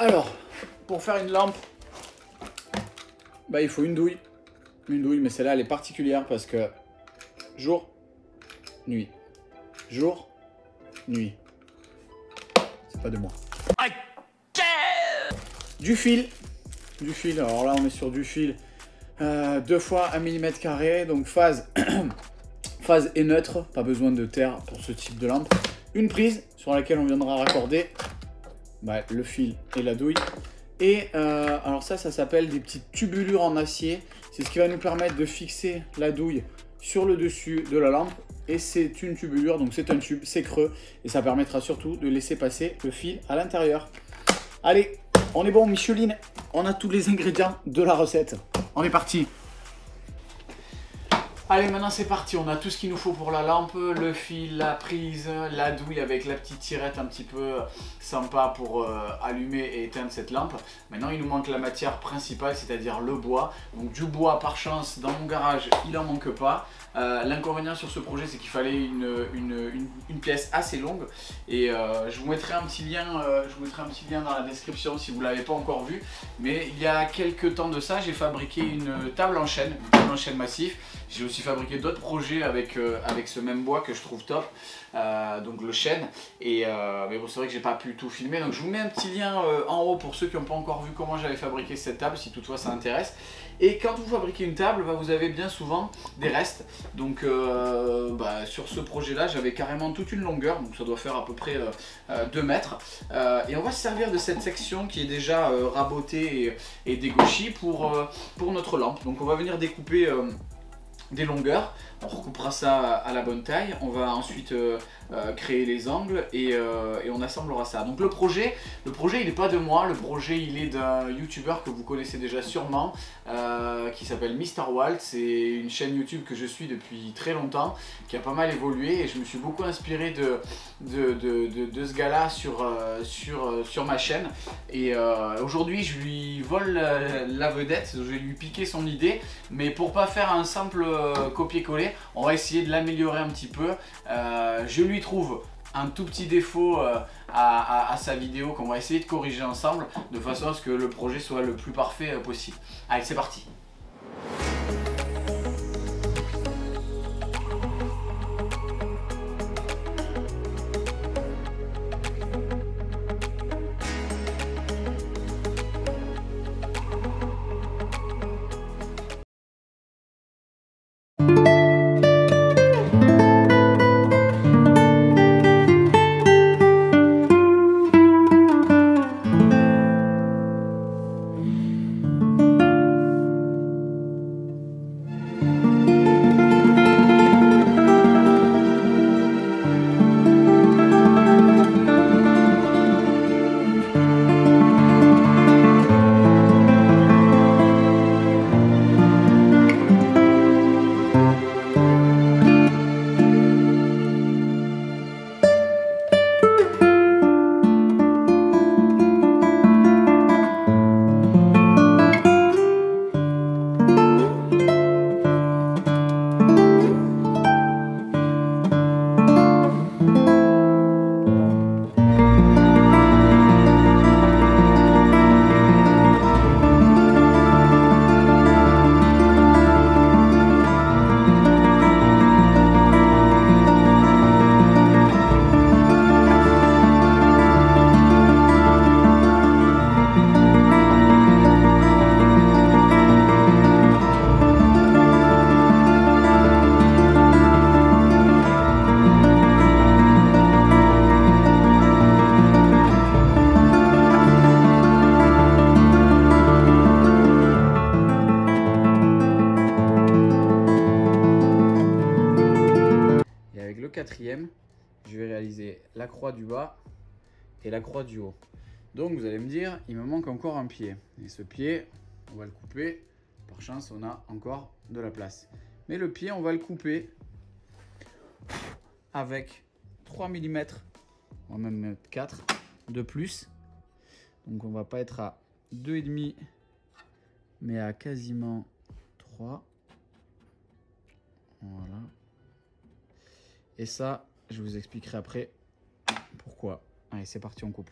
Alors, pour faire une lampe, bah, il faut une douille. Une douille, mais celle-là, elle est particulière parce que jour, nuit. Jour, nuit. C'est pas de moi. Du fil. Du fil, alors là, on est sur du fil 2 fois 1 mm², donc phase, phase est neutre, pas besoin de terre pour ce type de lampe. Une prise sur laquelle on viendra raccorder bah, le fil et la douille. Et alors ça s'appelle des petites tubulures en acier. C'est ce qui va nous permettre de fixer la douille sur le dessus de la lampe. Et c'est une tubulure, donc c'est un tube, c'est creux. Et ça permettra surtout de laisser passer le fil à l'intérieur. Allez, on est bon, Micheline. On a tous les ingrédients de la recette. On est parti. Allez, maintenant c'est parti, on a tout ce qu'il nous faut pour la lampe, le fil, la prise, la douille avec la petite tirette un petit peu sympa pour allumer et éteindre cette lampe. Maintenant il nous manque la matière principale, c'est-à-dire le bois. Donc du bois, par chance, dans mon garage, il n'en manque pas. L'inconvénient sur ce projet, c'est qu'il fallait une pièce assez longue. Et je vous mettrai un petit lien, dans la description si vous ne l'avez pas encore vu. Mais il y a quelques temps de ça, j'ai fabriqué une table en chêne massif. J'ai aussi fabriqué d'autres projets avec ce même bois que je trouve top, donc le chêne. Et mais bon, c'est vrai que j'ai pas pu tout filmer, donc je vous mets un petit lien en haut pour ceux qui n'ont pas encore vu comment j'avais fabriqué cette table, si toutefois ça intéresse. Et quand vous fabriquez une table, bah, vous avez bien souvent des restes. Donc bah, sur ce projet-là, j'avais carrément toute une longueur, donc ça doit faire à peu près 2 mètres. Et on va se servir de cette section qui est déjà rabotée et dégauchie pour notre lampe. Donc on va venir découper des longueurs, on recoupera ça à la bonne taille, on va ensuite créer les angles et on assemblera ça. Donc le projet il n'est pas de moi, le projet il est d'un youtubeur que vous connaissez déjà sûrement, qui s'appelle Mr. Walt. C'est une chaîne YouTube que je suis depuis très longtemps, qui a pas mal évolué et je me suis beaucoup inspiré de ce gars là sur ma chaîne. Et aujourd'hui je lui vole la vedette, je vais lui piquer son idée, mais pour pas faire un simple copier-coller, on va essayer de l'améliorer un petit peu. Je lui trouve un tout petit défaut à sa vidéo qu'on va essayer de corriger ensemble de façon à ce que le projet soit le plus parfait possible. Allez, c'est parti. Quatrième, je vais réaliser la croix du bas et la croix du haut. Donc vous allez me dire, il me manque encore un pied. Et ce pied, on va le couper. Par chance, on a encore de la place. Mais le pied, on va le couper avec 3 mm, on va même mettre 4 de plus. Donc on va pas être à 2,5 mais à quasiment 3. Voilà. Et ça, je vous expliquerai après pourquoi. Allez, c'est parti, on coupe.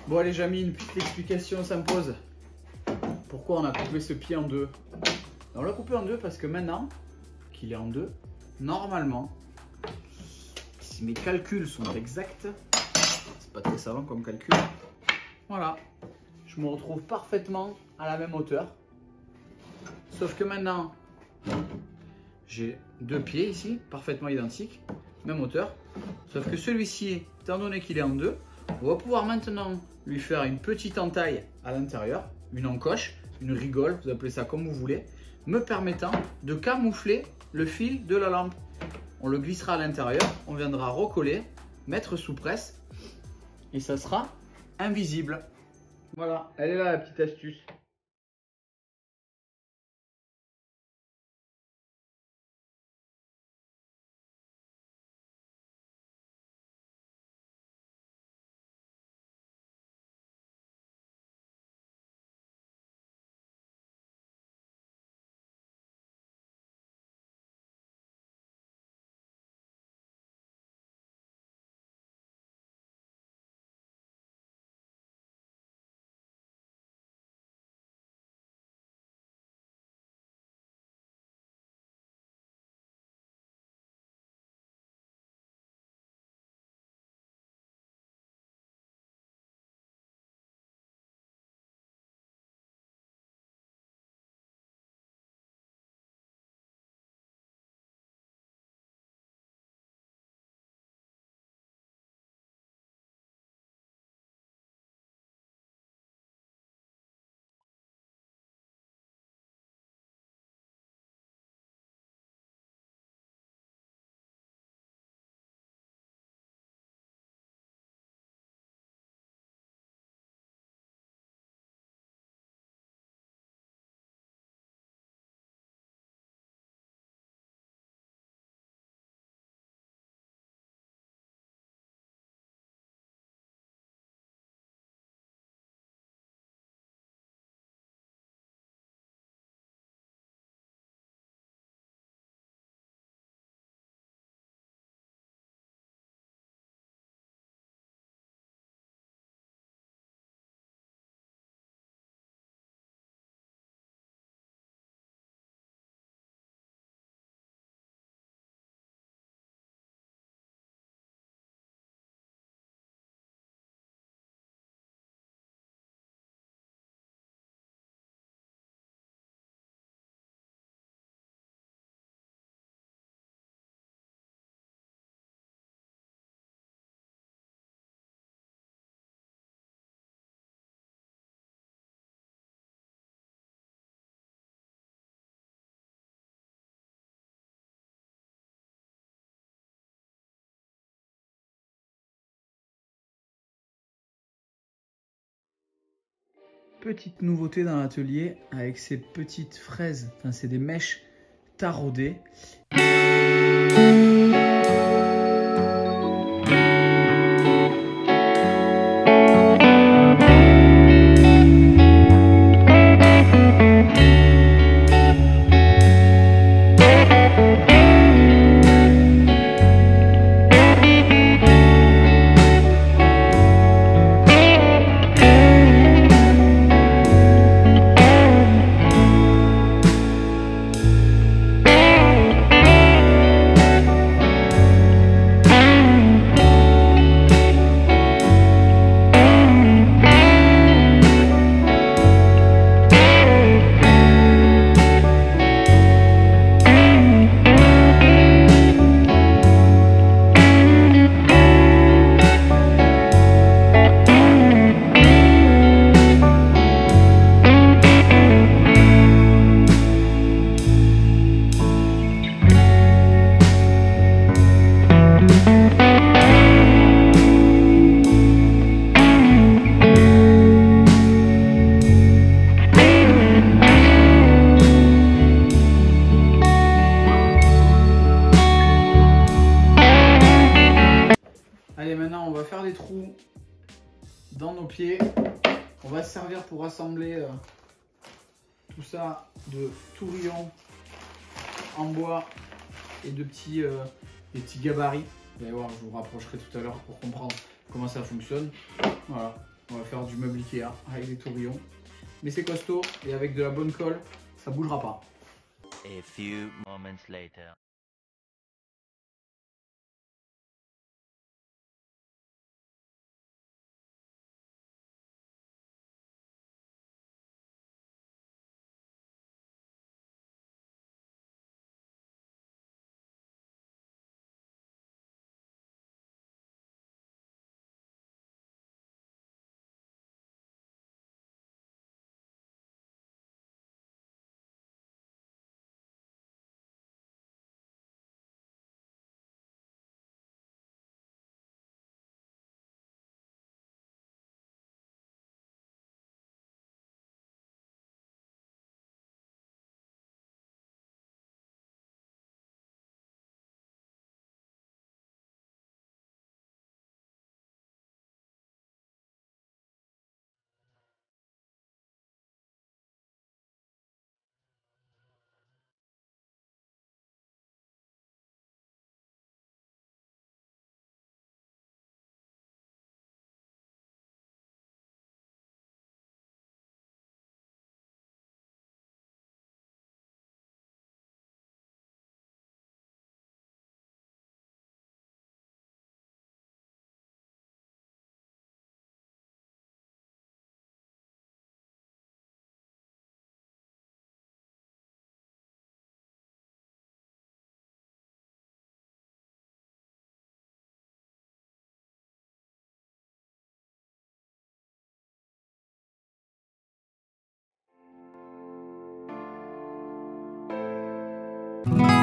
Bon allez Jamy, une petite explication s'impose. Pourquoi on a coupé ce pied en deux? On l'a coupé en deux parce que maintenant qu'il est en deux, normalement, si mes calculs sont exacts, c'est pas très savant comme calcul, voilà, je me retrouve parfaitement à la même hauteur. Sauf que maintenant, j'ai deux pieds ici, parfaitement identiques, même hauteur. Sauf que celui-ci, étant donné qu'il est en deux, on va pouvoir maintenant lui faire une petite entaille à l'intérieur, une encoche, une rigole, vous appelez ça comme vous voulez, me permettant de camoufler le fil de la lampe. On le glissera à l'intérieur, on viendra recoller, mettre sous presse et ça sera invisible. Voilà, elle est là la petite astuce. Petite nouveauté dans l'atelier avec ces petites fraises, enfin c'est des mèches taraudées. Allez, maintenant on va faire des trous dans nos pieds. On va se servir pour assembler tout ça de tourillons en bois et de petits, des petits gabarits. Vous allez voir, je vous rapprocherai tout à l'heure pour comprendre comment ça fonctionne. Voilà, On va faire du meuble Ikea avec des tourbillons. Mais c'est costaud et avec de la bonne colle, ça bougera pas. A few moments later. Mmh.